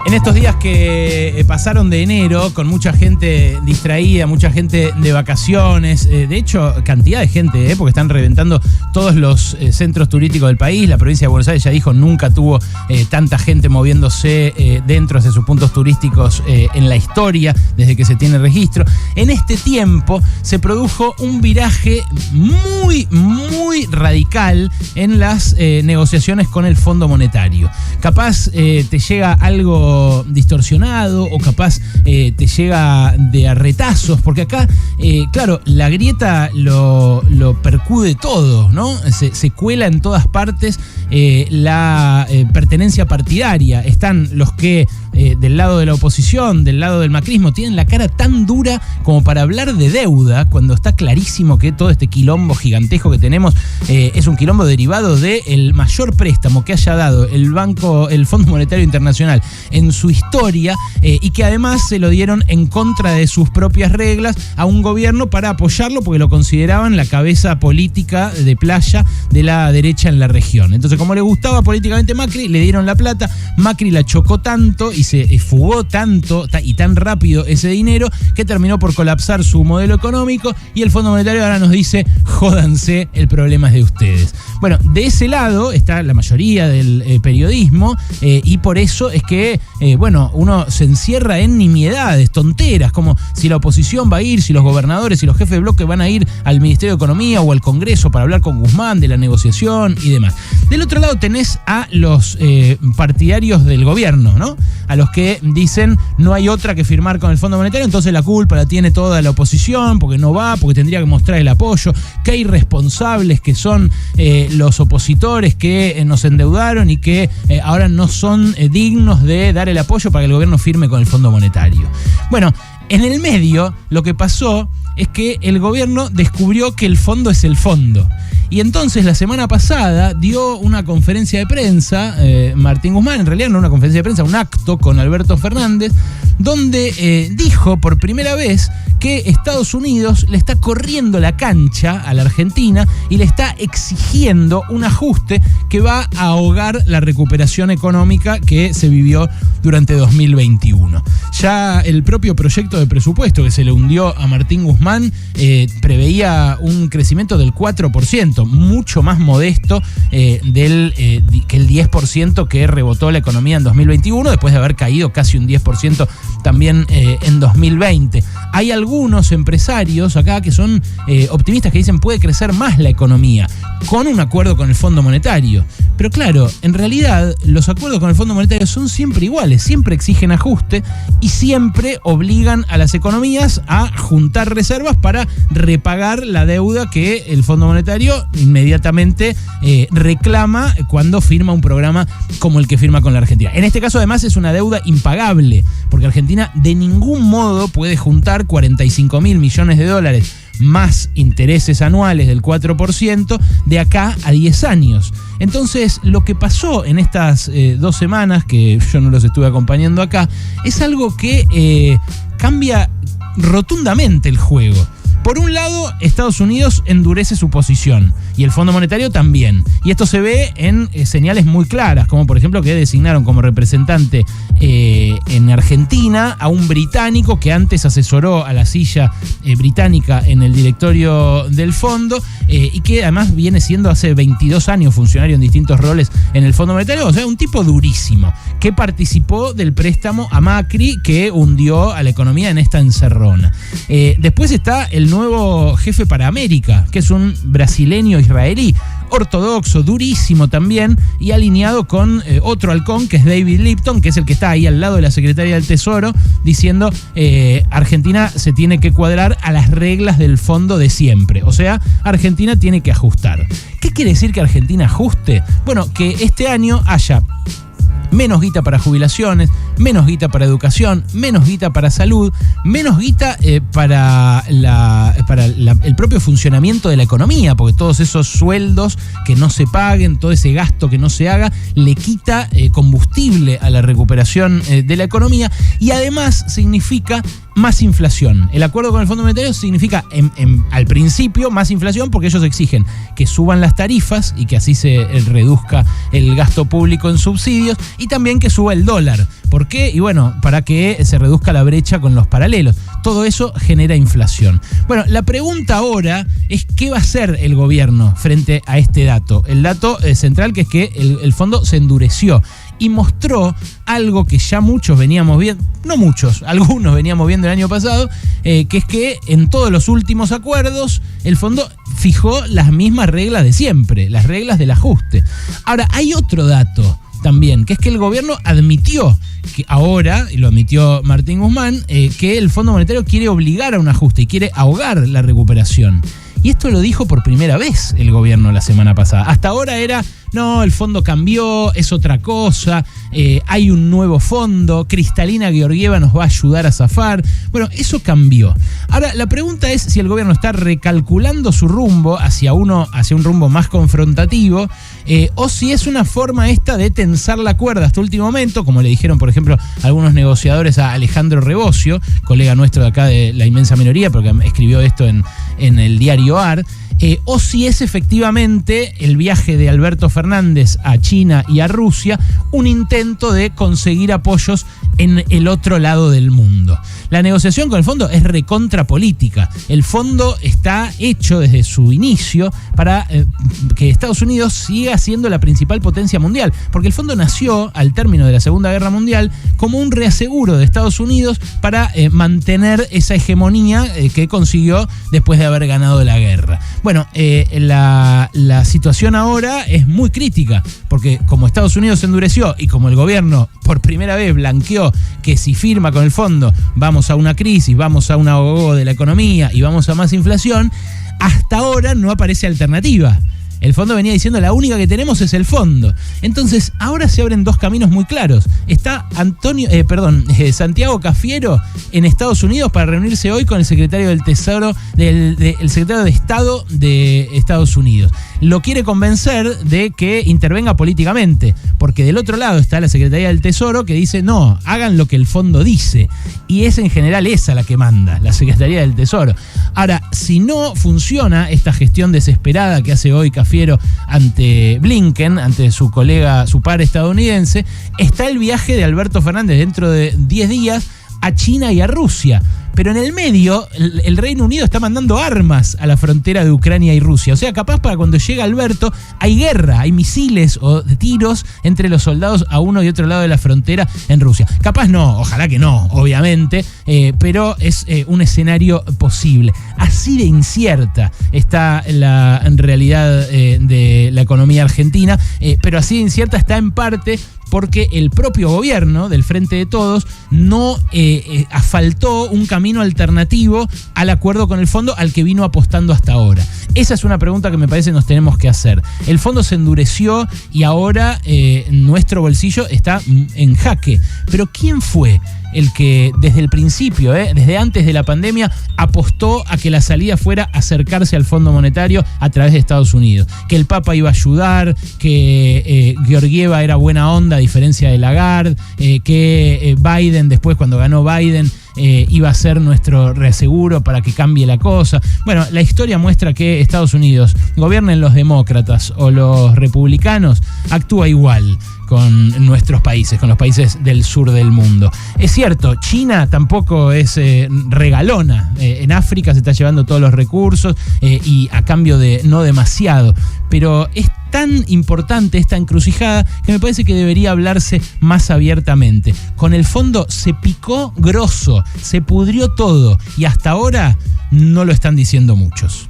En estos días que pasaron de enero, con mucha gente distraída, mucha gente de vacaciones, de hecho, cantidad de gente, porque están reventando todos los centros turísticos del país. La provincia de Buenos Aires ya dijo nunca tuvo tanta gente moviéndose dentro de sus puntos turísticos en la historia, desde que se tiene registro. En este tiempo se produjo un viraje muy radical en las negociaciones con el Fondo Monetario. Capaz te llega algo distorsionado o capaz te llega de a retazos, porque acá, claro, la grieta lo percude todo, ¿no? Se cuela en todas partes la pertenencia partidaria. Están los que del lado de la oposición, del lado del macrismo, tienen la cara tan dura como para hablar de deuda, cuando está clarísimo que todo este quilombo gigantesco que tenemos es un quilombo derivado del mayor préstamo que haya dado el Fondo Monetario Internacional en su historia, y que además se lo dieron en contra de sus propias reglas a un gobierno para apoyarlo porque lo consideraban la cabeza política de playa de la derecha en la región. Entonces, como le gustaba políticamente Macri, le dieron la plata. Macri la chocó tanto y se fugó tanto y tan rápido ese dinero que terminó por colapsar su modelo económico, y el Fondo Monetario ahora nos dice: jódanse, el problema es de ustedes. Bueno, de ese lado está la mayoría del periodismo, y por eso es que uno se encierra en nimiedades, tonteras, como si la oposición va a ir, si los gobernadores y los jefes de bloque van a ir al Ministerio de Economía o al Congreso para hablar con Guzmán de la negociación y demás. Del otro lado tenés a los partidarios del gobierno, ¿no? A los que dicen no hay otra que firmar con el Fondo Monetario, entonces la culpa la tiene toda la oposición, porque no va, porque tendría que mostrar el apoyo. Qué irresponsables que son los opositores que nos endeudaron y que ahora no son dignos de dar el apoyo para que el gobierno firme con el Fondo Monetario. Bueno, en el medio lo que pasó es que el gobierno descubrió que el fondo es el fondo. Y entonces la semana pasada dio una conferencia de prensa, Martín Guzmán, en realidad no una conferencia de prensa, un acto con Alberto Fernández, donde dijo por primera vez que Estados Unidos le está corriendo la cancha a la Argentina y le está exigiendo un ajuste que va a ahogar la recuperación económica que se vivió durante 2021. Ya el propio proyecto de presupuesto que se le hundió a Martín Guzmán preveía un crecimiento del 4%, mucho más modesto que el 10% que rebotó la economía en 2021, después de haber caído casi un 10% también en 2020. Hay algunos empresarios acá que son optimistas, que dicen puede crecer más la economía con un acuerdo con el Fondo Monetario. Pero claro, en realidad los acuerdos con el Fondo Monetario son siempre iguales, siempre exigen ajuste y siempre obligan a las economías a juntar reservas para repagar la deuda que el Fondo Monetario inmediatamente reclama cuando firma un programa como el que firma con la Argentina. En este caso, además, es una deuda impagable, porque Argentina de ningún modo puede juntar 45.000 millones de dólares más intereses anuales del 4% de acá a 10 años. Entonces, lo que pasó en estas 2 semanas, que yo no los estuve acompañando acá, es algo que cambia rotundamente el juego. Por un lado, Estados Unidos endurece su posición y el Fondo Monetario también. Y esto se ve en señales muy claras, como por ejemplo que designaron como representante en Argentina a un británico que antes asesoró a la silla británica en el directorio del fondo, y que además viene siendo hace 22 años funcionario en distintos roles en el Fondo Monetario. O sea, un tipo durísimo que participó del préstamo a Macri que hundió a la economía en esta encerrona. Después está el nuevo jefe para América, que es un brasileño israelí, ortodoxo, durísimo también, y alineado con otro halcón, que es David Lipton, que es el que está ahí al lado de la Secretaría del Tesoro, diciendo Argentina se tiene que cuadrar a las reglas del fondo de siempre. O sea, Argentina tiene que ajustar. ¿Qué quiere decir que Argentina ajuste? Bueno, que este año haya menos guita para jubilaciones, menos guita para educación, menos guita para salud, menos guita para el propio funcionamiento de la economía, porque todos esos sueldos que no se paguen, todo ese gasto que no se haga, le quita combustible a la recuperación de la economía, y además significa más inflación. El acuerdo con el Fondo Monetario significa al principio más inflación, porque ellos exigen que suban las tarifas y que así se reduzca el gasto público en subsidios, y también que suba el dólar, ¿Por qué? Y bueno, para que se reduzca la brecha con los paralelos. Todo eso genera inflación. Bueno, la pregunta ahora es qué va a hacer el gobierno frente a este dato. El dato central, que es que el fondo se endureció y mostró algo que ya muchos veníamos viendo, no muchos, algunos veníamos viendo el año pasado, que es que en todos los últimos acuerdos el fondo fijó las mismas reglas de siempre, las reglas del ajuste. Ahora, hay otro dato también, que es que el gobierno admitió que ahora, y lo admitió Martín Guzmán, que el Fondo Monetario quiere obligar a un ajuste y quiere ahogar la recuperación. Y esto lo dijo por primera vez el gobierno la semana pasada. Hasta ahora era, no, el fondo cambió, es otra cosa, hay un nuevo fondo, Kristalina Georgieva nos va a ayudar a zafar. Bueno, eso cambió. Ahora, la pregunta es si el gobierno está recalculando su rumbo hacia un rumbo más confrontativo, o si es una forma esta de tensar la cuerda hasta último momento, como le dijeron, por ejemplo, algunos negociadores a Alejandro Rebosio, colega nuestro de acá de La Inmensa Minoría, porque escribió esto en el diario AR, o si es efectivamente el viaje de Alberto Fernández a China y a Rusia un intento de conseguir apoyos en el otro lado del mundo. La negociación con el fondo es recontrapolítica. El fondo está hecho desde su inicio para que Estados Unidos siga siendo la principal potencia mundial, porque el fondo nació al término de la Segunda Guerra Mundial como un reaseguro de Estados Unidos para mantener esa hegemonía que consiguió después de haber ganado la guerra. Bueno, la situación ahora es muy crítica, porque como Estados Unidos se endureció y como el gobierno por primera vez blanqueó que si firma con el fondo vamos a una crisis, vamos a un ahogo de la economía y vamos a más inflación, hasta ahora no aparece alternativa. El fondo venía diciendo la única que tenemos es el fondo. Entonces, ahora se abren dos caminos muy claros. Está Santiago Cafiero en Estados Unidos para reunirse hoy con el secretario del Tesoro, el secretario de Estado de Estados Unidos. Lo quiere convencer de que intervenga políticamente, porque del otro lado está la Secretaría del Tesoro que dice no, hagan lo que el fondo dice. Y es en general esa la que manda, la Secretaría del Tesoro. Ahora, si no funciona esta gestión desesperada que hace hoy Cafiero ante Blinken, ante su colega, su par estadounidense, está el viaje de Alberto Fernández dentro de 10 días a China y a Rusia. Pero en el medio, el Reino Unido está mandando armas a la frontera de Ucrania y Rusia. O sea, capaz para cuando llega Alberto hay guerra, hay misiles o tiros entre los soldados a uno y otro lado de la frontera en Rusia. Capaz no, ojalá que no, obviamente, pero es un escenario posible. Así de incierta está la realidad de la economía argentina, pero así de incierta está en parte porque el propio gobierno del Frente de Todos no asfaltó un camino alternativo al acuerdo con el fondo al que vino apostando hasta ahora. Esa es una pregunta que me parece nos tenemos que hacer. El fondo se endureció y ahora nuestro bolsillo está en jaque. Pero ¿quién fue el que desde el principio, desde antes de la pandemia, apostó a que la salida fuera acercarse al Fondo Monetario a través de Estados Unidos? Que el Papa iba a ayudar, que Georgieva era buena onda a diferencia de Lagarde, que Biden, después cuando ganó Biden, iba a ser nuestro reaseguro para que cambie la cosa. Bueno, la historia muestra que Estados Unidos, gobiernen los demócratas o los republicanos, actúa igual con nuestros países, con los países del sur del mundo. Es cierto, China tampoco es regalona. En África se está llevando todos los recursos y a cambio de no demasiado. Pero es tan importante esta encrucijada que me parece que debería hablarse más abiertamente. Con el fondo se picó grosso, se pudrió todo y hasta ahora no lo están diciendo muchos.